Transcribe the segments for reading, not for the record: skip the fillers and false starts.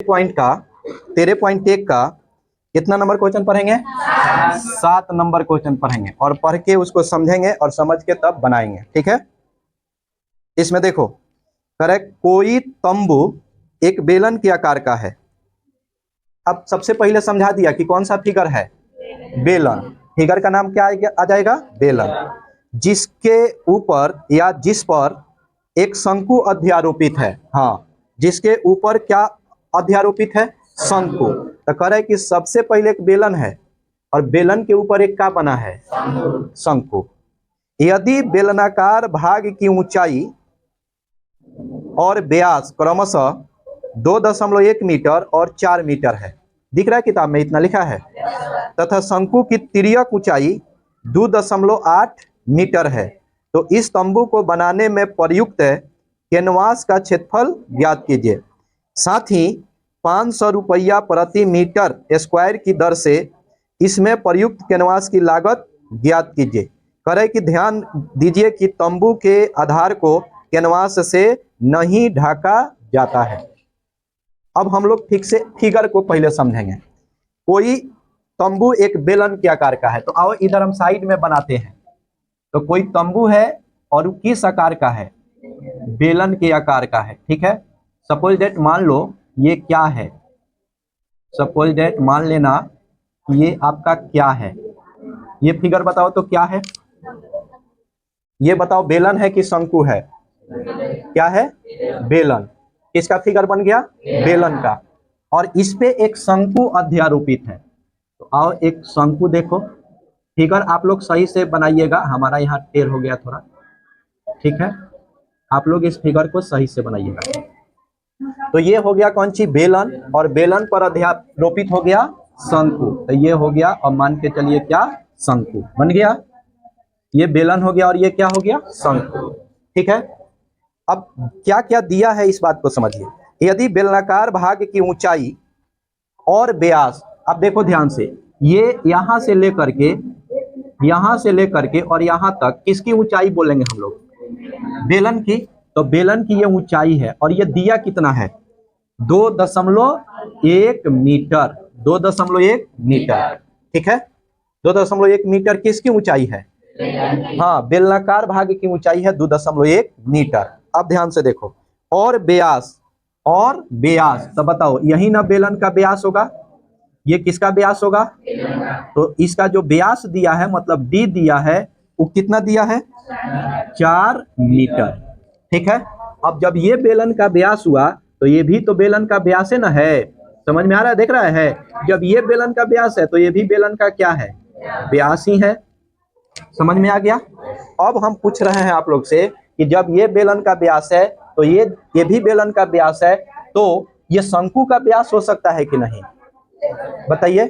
Point का 13.1 का कितना नंबर क्वेश्चन पढ़ेंगे? 7 नंबर क्वेश्चन पढ़ेंगे और पढ़ के उसको समझेंगे और समझ के तब बनाएंगे। ठीक है, इसमें देखो करेक्ट, कोई तंबू एक बेलन के आकार का है। अब सबसे पहले समझा दिया कि कौन सा फिगर है, बेलन। फिगर का नाम क्या आ जाएगा? बेलन। जिसके ऊपर या जिस पर एक शंकु अध्यारोपित है। हाँ, जिसके ऊपर क्या अध्यारोपित है? शंकु। तो कह रहे कि सबसे पहले एक बेलन है और बेलन के ऊपर एक क्या बना है? शंकु। यदि बेलनाकार भाग की ऊंचाई और व्यास क्रमशः 2.1 मीटर और 4 मीटर है, दिख रहा है किताब में इतना लिखा है, तथा शंकु की तिर्यक ऊंचाई 2.8 मीटर है, तो इस तंबू को बनाने में प्रयुक्त कैनवास का क्षेत्रफल ज्ञात कीजिए। साथ ही 500 रुपया प्रति मीटर स्क्वायर की दर से इसमें प्रयुक्त कैनवास की लागत ज्ञात कीजिए। करे कि ध्यान दीजिए कि तंबू के आधार को कैनवास से नहीं ढका जाता है। अब हम लोग ठीक से फिगर को पहले समझेंगे। कोई तंबू एक बेलन के आकार का है, तो आओ इधर हम साइड में बनाते हैं। तो कोई तंबू है और वो किस आकार का है? बेलन के आकार का है। ठीक है, सपोज दैट मान लो ये क्या है, सपोज दैट मान लेना ये आपका क्या है, ये फिगर बताओ तो क्या है? ये बताओ बेलन है कि शंकु है? क्या है? बेलन। किसका फिगर बन गया? बेलन का। और इस पे एक शंकु अध्यारोपित है। तो आओ एक शंकु देखो, फिगर आप लोग सही से बनाइएगा, हमारा यहाँ टेढ़ हो गया थोड़ा। ठीक है, आप लोग इस फिगर को सही से बनाइएगा। तो ये हो गया कौन सी? बेलन, और बेलन पर अध्यारोपित हो गया शंकु। तो ये हो गया, और मान के चलिए क्या? शंकु बन गया। ये बेलन हो गया और ये क्या हो गया? शंकु। ठीक है, अब क्या क्या दिया है इस बात को समझिए। यदि बेलनाकार भाग की ऊंचाई और व्यास, अब देखो ध्यान से, ये यहां से लेकर के और यहां तक किसकी ऊंचाई बोलेंगे हम लोग? बेलन की। तो बेलन की ये ऊंचाई है और ये दिया कितना है? 2.1 मीटर। 2.1 मीटर। ठीक है, 2.1 मीटर किसकी ऊंचाई है? हाँ, बेलनाकार भाग की ऊंचाई है 2.1 मीटर। अब ध्यान से देखो, और व्यास, तो बताओ यही ना बेलन का व्यास होगा, ये किसका व्यास होगा? तो इसका जो व्यास दिया है, मतलब डी दिया है, वो कितना दिया है? 4 मीटर। ठीक है, अब जब ये बेलन का व्यास हुआ तो ये भी तो बेलन का व्यास है ना, है? समझ में आ रहा है? देख रहा है? जब ये बेलन का व्यास है तो ये भी बेलन का क्या है? व्यास ही है। समझ में आ गया? अब हम पूछ रहे हैं आप लोग से कि जब ये बेलन का व्यास है तो ये भी बेलन का व्यास है, तो ये शंकु का व्यास हो सकता है कि नहीं? बताइए,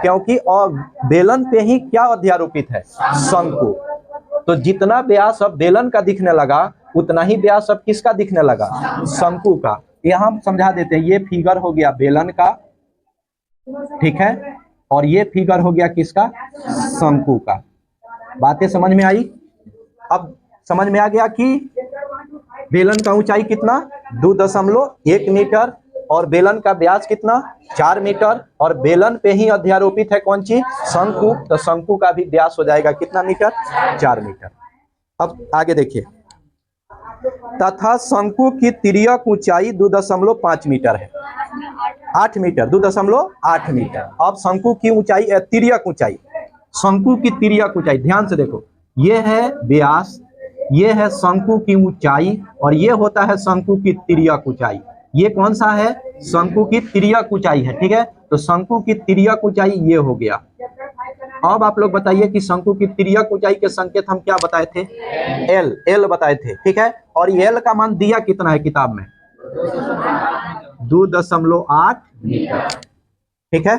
क्योंकि और बेलन पे ही क्या अध्यारोपित है? शंकु। तो जितना व्यास अब बेलन का दिखने लगा उतना ही व्यास अब किसका दिखने लगा? शंकु का। यहाँ समझा देते हैं, ये फिगर हो गया बेलन का, ठीक है, और ये फिगर हो गया किसका? शंकु का। बातें समझ में आई? अब समझ में आ गया कि बेलन का ऊंचाई कितना? 2.1 मीटर, और बेलन का व्यास कितना? 4 मीटर, और बेलन पे ही अध्यारोपित है कौन सी? शंकु। तो शंकु का भी व्यास हो जाएगा कितना मीटर? 4 मीटर। अब आगे देखिए, तथा शंकु की तिर्यक ऊंचाई 2.5 मीटर है। 8 मीटर, 2.8 मीटर। अब शंकु की ऊंचाई, तिर्यक ऊंचाई, शंकु की तिर्यक ऊंचाई, ध्यान से देखो, ये है व्यास, ये है शंकु की ऊंचाई, और ये होता है शंकु की तिर्यक ऊंचाई। ये कौन सा है? शंकु की तिर्यक ऊंचाई है। ठीक है, तो शंकु की तिर्यक ऊंचाई ये हो गया। अब आप लोग बताइए कि शंकु की तिर्यक ऊंचाई के संकेत हम क्या बताए थे? एल बताए थे। ठीक है, और एल का मान दिया कितना है किताब में? 2.8 मीटर। ठीक है,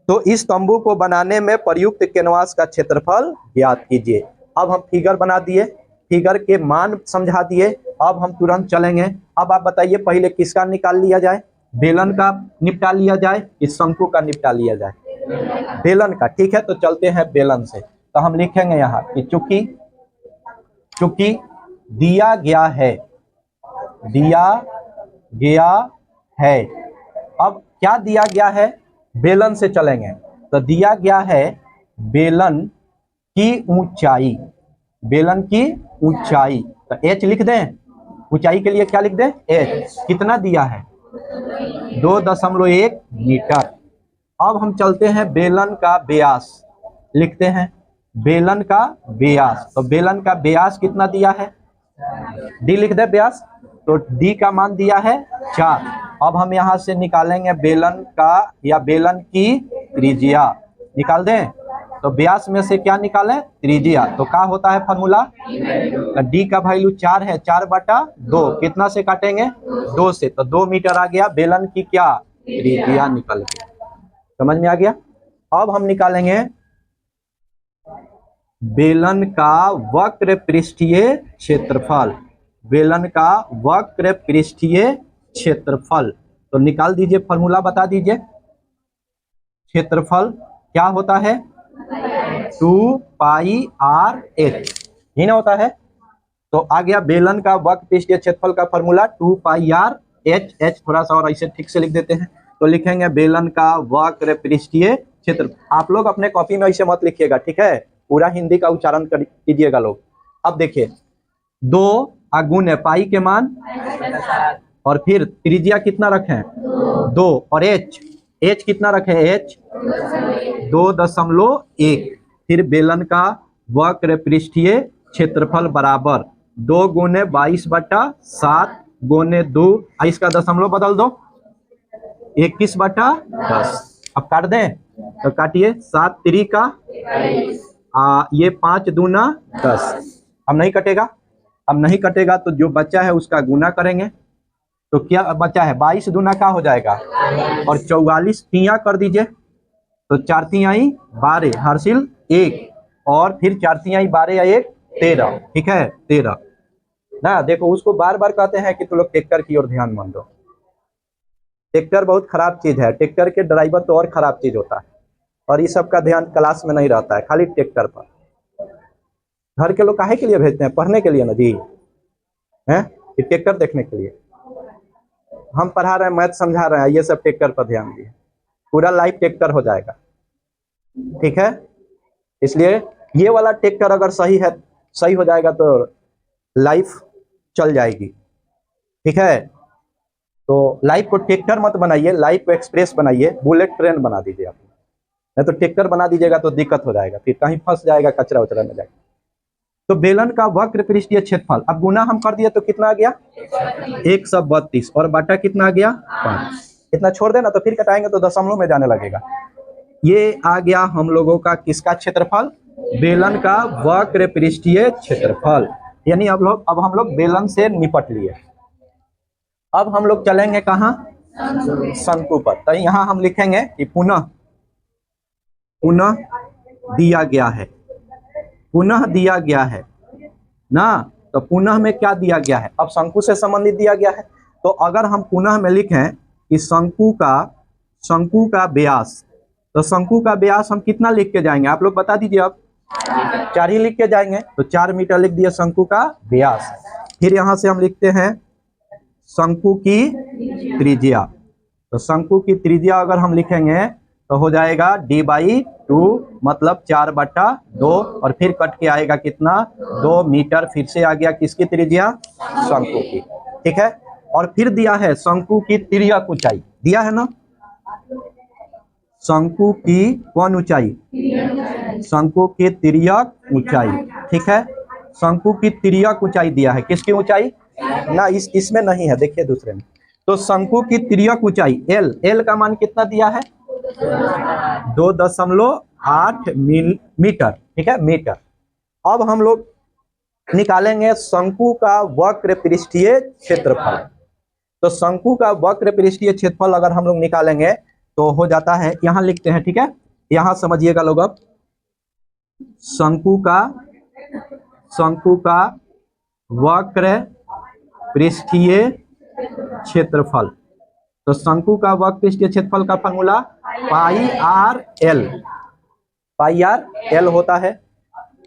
तो इस तंबू को बनाने में प्रयुक्त कैनवास का क्षेत्रफल ज्ञात कीजिए। अब हम फिगर बना दिए, फिगर के मान समझा दिए, अब हम तुरंत चलेंगे। अब आप बताइए पहले किसका निकाल लिया जाए? बेलन का निपटा लिया जाए कि शंकु का निपटा लिया जाए? बेलन का। ठीक है, तो चलते हैं बेलन से। तो हम लिखेंगे यहाँ कि चूंकि दिया गया है। अब क्या दिया गया है, बेलन से चलेंगे तो दिया गया है बेलन की ऊंचाई, बेलन की ऊंचाई तो h लिख दें, ऊंचाई के लिए क्या लिख दें h, कितना दिया है 2.1 मीटर। अब हम चलते हैं बेलन का व्यास, लिखते हैं बेलन का व्यास, तो बेलन का व्यास कितना दिया है d लिख दे व्यास, तो d का मान दिया है 4। अब हम यहां से निकालेंगे बेलन का या बेलन की त्रिज्या, निकाल दें तो व्यास में से क्या निकालें त्रिज्या, तो क्या होता है फॉर्मूला, d का वैल्यू 4 है, 4/2 कितना से काटेंगे 2 से, तो 2 मीटर आ गया बेलन की क्या त्रिज्या निकल के, समझ में आ गया। अब हम निकालेंगे बेलन का वक्र पृष्ठीय क्षेत्रफल, बेलन का वक्र पृष्ठीय क्षेत्रफल, तो निकाल दीजिए फॉर्मूला बता दीजिए, क्षेत्रफल क्या होता है 2πr/h, ही ना होता है, तो आ गया बेलन का वक्र पृष्ठीय क्षेत्रफल का फॉर्मूला 2πr/h, h थोड़ा सा और ऐसे ठीक से लिख देते हैं, तो लिखेंगे बेलन का वक्र पृष्ठीय क्षेत्र। आप लोग अपने कॉपी में ऐसे मत लिखिएगा, ठीक है, पूरा हिंदी का उच्चारण कीजिएगा लोग। अब देखिए 2 गुण है पाई के मान, और फिर त्रिज्या कितना रखें 2, और h कितना रखें h 2.1, फिर बेलन का वक्र पृष्ठीय क्षेत्रफल बराबर 2 गुने 22/7 गुने 2, इसका दशमलव बदल दो 21/10। अब काट दें तो काटिए 7 3 का ये 5 दूना 10, अब नहीं कटेगा, अब नहीं कटेगा तो जो बच्चा है उसका गुना करेंगे, तो क्या बचा है 22 दूना का हो जाएगा, और 44 तिया कर दीजिए, तो 4 तिहाई 12 हासिल 1, और फिर 4 तिहाई 12 या 1 13, ठीक है 13 ना। देखो उसको बार बार कहते हैं कि तुम लोग ट्रैक्टर की ओर ध्यान मत दो, ट्रैक्टर बहुत खराब चीज है, ट्रैक्टर के ड्राइवर तो और खराब चीज होता है, और ये सब का ध्यान क्लास में नहीं रहता है, खाली ट्रैक्टर पर। घर के लोग काहे के लिए भेजते हैं, पढ़ने के लिए ना जी, हैं ट्रैक्टर देखने के लिए। हम पढ़ा रहे हैं, मैथ समझा रहे हैं, ये सब ट्रैक्टर पर ध्यान दिए, पूरा लाइफ ट्रैक्टर हो जाएगा, ठीक है। इसलिए ये वाला ट्रैक्टर अगर सही है, सही हो जाएगा तो लाइफ चल जाएगी, ठीक है। तो लाइफ को ट्रैक्टर मत बनाइए, लाइफ को एक्सप्रेस बनाइए, बुलेट ट्रेन बना दीजिए आप, नहीं तो ट्रैक्टर बना दीजिएगा तो दिक्कत हो जाएगा, फिर कहीं फंस जाएगा, कचरा उचरा में जाएगा। तो बेलन का वक्र पृष्ठीय क्षेत्रफल, अब गुना हम कर दिए तो कितना आ गया 132, और बाटा कितना आ गया 5, इतना छोड़ देना तो फिर कटाएंगे तो दशमलव में जाने लगेगा। ये आ गया हम लोगों का किसका क्षेत्रफल, बेलन का वक्र पृष्ठीय क्षेत्रफल, यानी अब हम लोग बेलन से निपट लिए। अब हम लोग चलेंगे कहाँ शंकु पर, तो यहाँ हम लिखेंगे कि पुनः दिया गया है, पुनः दिया गया है ना, तो पुनः में क्या दिया गया है, अब शंकु से संबंधित दिया गया है, तो अगर हम पुनः में लिखें कि शंकु का व्यास, तो शंकु का व्यास हम कितना लिख के जाएंगे, आप लोग बता दीजिए, अब 4 ही लिख के जाएंगे, तो 4 मीटर लिख दिया शंकु का व्यास। फिर यहाँ से हम लिखते हैं शंकु की त्रिज्या, तो शंकु की त्रिज्या अगर हम लिखेंगे तो हो जाएगा d/2, मतलब 4/2, और फिर कट के आएगा कितना 2 मीटर, फिर से आ गया किसकी त्रिज्या शंकु की, ठीक है। और फिर दिया है शंकु की तिर्यक ऊंचाई, दिया है ना, शंकु की कौन ऊंचाई, शंकु की तिर्यक ऊंचाई, ठीक है, शंकु की तिर्यक ऊंचाई दिया है, किसकी ऊंचाई ना, इसमें नहीं है, देखिए दूसरे में, तो शंकु की तिर्यक ऊंचाई l का मान कितना दिया है 2.8 मीटर, ठीक है मीटर। अब हम लोग निकालेंगे शंकु का वक्र पृष्ठीय क्षेत्रफल, तो शंकु का वक्र पृष्ठीय क्षेत्रफल अगर हम लोग निकालेंगे तो हो जाता है, यहां लिखते हैं, ठीक है, यहां समझिएगा लोग, अब शंकु का वक्र पृष्ठीय क्षेत्रफल, तो शंकु का वक्र पृष्ठीय क्षेत्रफल का फॉर्मूला πr/l होता है।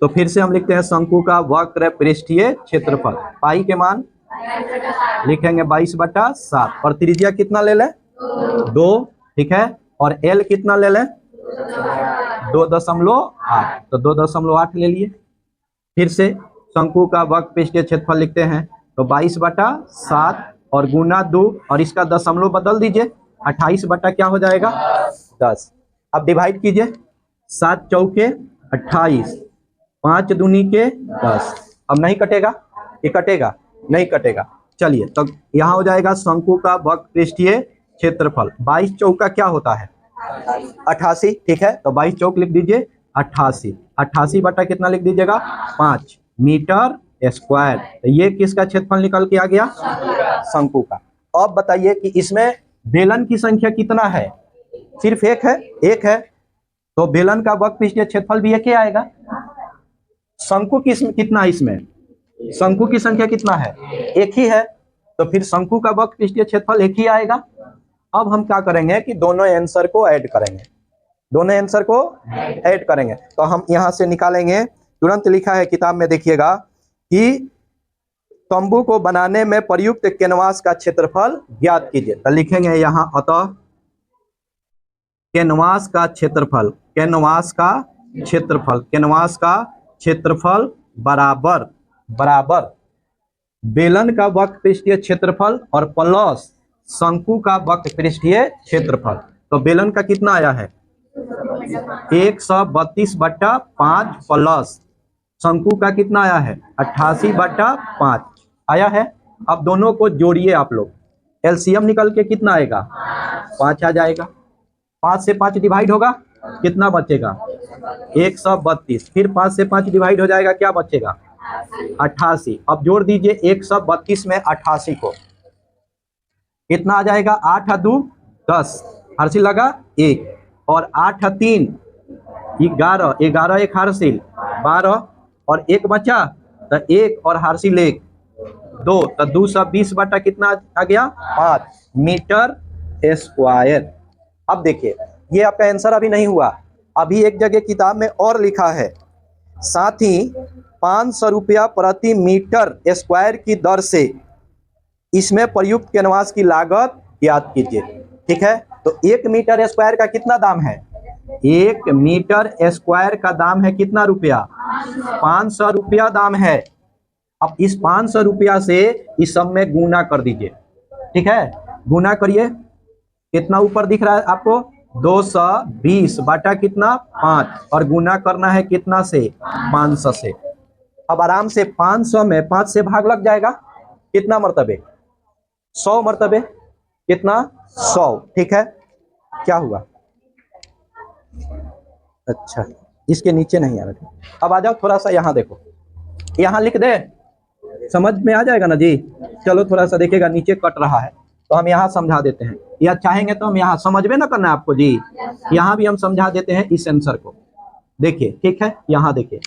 तो फिर से हम लिखते हैं शंकु का वक्र पृष्ठीय क्षेत्रफल, पाई के मान लिखेंगे 22/7 और त्रिज्या कितना ले लें 2, ठीक है, और एल कितना ले लें 2.8, तो 2.8 ले लिए। फिर से शंकु का वक्र पृष्ठीय क्षेत्रफल लिखते हैं, तो 22/7 और गुना 2 और इसका दशमलव बदल दीजिए, 28 बटा क्या हो जाएगा 10। अब डिवाइड कीजिए, 7 चौके 28, 5 दूनी के 10। अब नहीं कटेगा, ये कटेगा नहीं कटेगा। चलिए तो यहाँ हो जाएगा शंकु का वक्र पृष्ठीय क्षेत्रफल 22 चौका क्या होता है 88, ठीक है, तो 22 चौक लिख दीजिए 88, 88 बटा कितना लिख दीजिएगा 5 मीटर स्क्वायर। तो ये किसका क्षेत्रफल निकल के आ गया शंकु का। अब बताइए कि इसमें बेलन की संख्या कितना है, सिर्फ एक है, तो बेलन का वक्र पृष्ठीय क्षेत्रफल भी एक ही आएगा। शंकु कितना है इसमें, शंकु की संख्या कितना है एक ही है, तो फिर शंकु का वक्र पृष्ठीय क्षेत्रफल एक ही आएगा। अब हम क्या करेंगे कि दोनों आंसर को ऐड करेंगे, तो हम यहां से निकालेंगे। तुरंत लिखा है किताब में, देखिएगा कि तंबू को बनाने में प्रयुक्त कैनवास का क्षेत्रफल ज्ञात कीजिए। तो लिखेंगे यहां, अतः कैनवास का क्षेत्रफल बराबर बेलन का वक्र पृष्ठीय क्षेत्रफल और प्लस शंकु का वक्र पृष्ठीय क्षेत्रफल। तो बेलन का कितना आया है 132/5 प्लस शंकु का कितना आया है 88/5 आया है। अब दोनों को जोड़िए आप लोग, एलसीएम निकल के कितना आएगा 5 आ जाएगा। 5 से 5 डिवाइड होगा, कितना बचेगा 132, फिर 5 से 5 डिवाइड हो जाएगा, क्या बचेगा 88। अब जोड़ दीजिए 132 में 88 को, कितना आ जाएगा 8 2 10, हार्सिल लगा 1 और 8 3 11, 11 एक हार्सिल 12 और 1 बचा, तो 1 और हार्सिल 1 2, तो 220 बटा कितना आ गया 5 मीटर स्क्वायर। अब देखिए ये आपका आंसर अभी नहीं हुआ, अभी एक जगह किताब में और लिखा है, साथ ही 500 रुपया प्रति मीटर स्क्वायर की दर से इसमें प्रयुक्त कैनवास की लागत ज्ञात कीजिए। ठीक है, तो 1 मीटर स्क्वायर का कितना दाम है, 1 मीटर स्क्वायर का दाम है कितना रुपया 500 रुपया दाम है। अब इस 500 रुपया से इस सब में गुना कर दीजिए। ठीक है, गुना करिए, कितना ऊपर दिख रहा है आपको 220 बटा कितना 5 और गुना करना है कितना से 500 से। अब आराम से 500 में 5 से भाग लग जाएगा, कितना मर्तबे 100 मर्तबे, कितना 100। ठीक है, क्या हुआ, अच्छा इसके नीचे नहीं आ रहा। अब आ जाओ थोड़ा सा यहाँ देखो, यहाँ लिख दे, समझ में आ जाएगा ना जी। चलो थोड़ा सा देखिएगा, नीचे कट रहा है तो हम यहाँ समझा देते हैं, या चाहेंगे तो हम यहाँ समझ में ना करना है आपको जी, यहाँ भी हम समझा देते हैं इस आंसर को। देखिए ठीक है, यहाँ देखिए,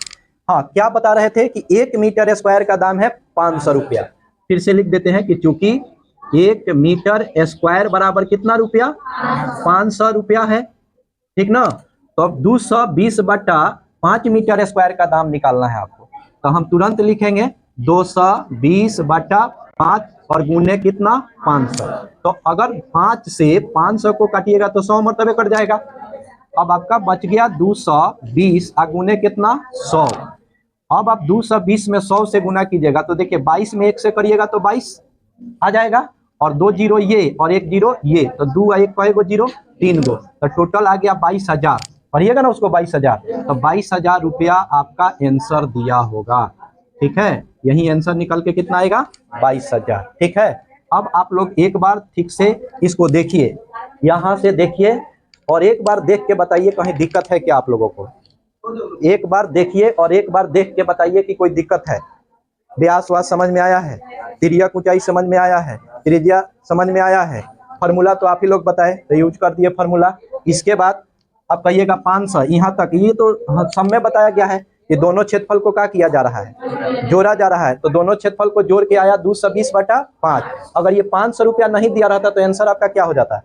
हाँ क्या बता रहे थे कि 1 मीटर स्क्वायर का दाम है 500 रुपया। फिर से लिख देते हैं कि चूंकि 1 मीटर स्क्वायर बराबर कितना रुपया 500 रुपया है, ठीक ना। तो अब 220 बटा 5 मीटर स्क्वायर का दाम निकालना है आपको, तो हम तुरंत लिखेंगे 220 बटा 5 और गुने कितना 500। तो अगर 5 से 500 को काटिएगा तो 100 मरतबे कट जाएगा। अब आपका बच गया 220 और गुने कितना 100। अब आप 220 में 100 से गुना कीजिएगा तो देखिए 22 में 1 से करिएगा तो 22 आ जाएगा, और 2 जीरो ये और 1 जीरो ये, तो 2 और 1 कई गो जीरो 3 गो, तो टोटल आ गया 22,000। पढ़िएगा ना उसको 22,000, तो 22,000 रुपया आपका आंसर दिया होगा। ठीक है, यही आंसर निकल के कितना आएगा 22,000। ठीक है, अब आप लोग एक बार ठीक से इसको देखिए, यहाँ से देखिए और एक बार देख के बताइए कहीं दिक्कत है क्या आप लोगों को। एक बार देखिए और एक बार देख के बताइए कि कोई दिक्कत है। व्यास वास समझ में आया है, तिर्यक ऊंचाई समझ में आया है, त्रिज्या समझ में आया है, फार्मूला तो आप ही लोग बताए तो यूज कर दिए फार्मूला। इसके बाद अब कहिएगा 500 यहाँ तक, ये तो सब में बताया गया है कि दोनों क्षेत्रफल को क्या किया जा रहा है, जोड़ा जा रहा है। तो दोनों क्षेत्रफल को जोड़ के आया 220 बटा 5। अगर ये 500 रुपया नहीं दिया रहता तो आंसर आपका क्या हो जाता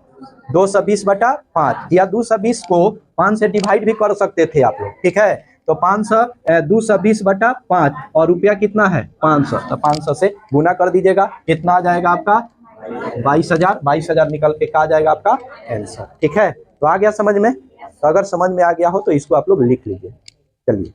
220 बटा 5, या 220 को 5 से डिवाइड भी कर सकते थे आप लोग। ठीक है, तो 500 220/5 और रुपया कितना है 500, तो 500 से गुना कर दीजिएगा, कितना आ जाएगा आपका 22,000। 22,000 निकल के कहा जाएगा आपका आंसर। ठीक है, तो आ गया समझ में? तो अगर समझ में आ गया हो तो इसको आप लोग लिख लीजिए। चलिए।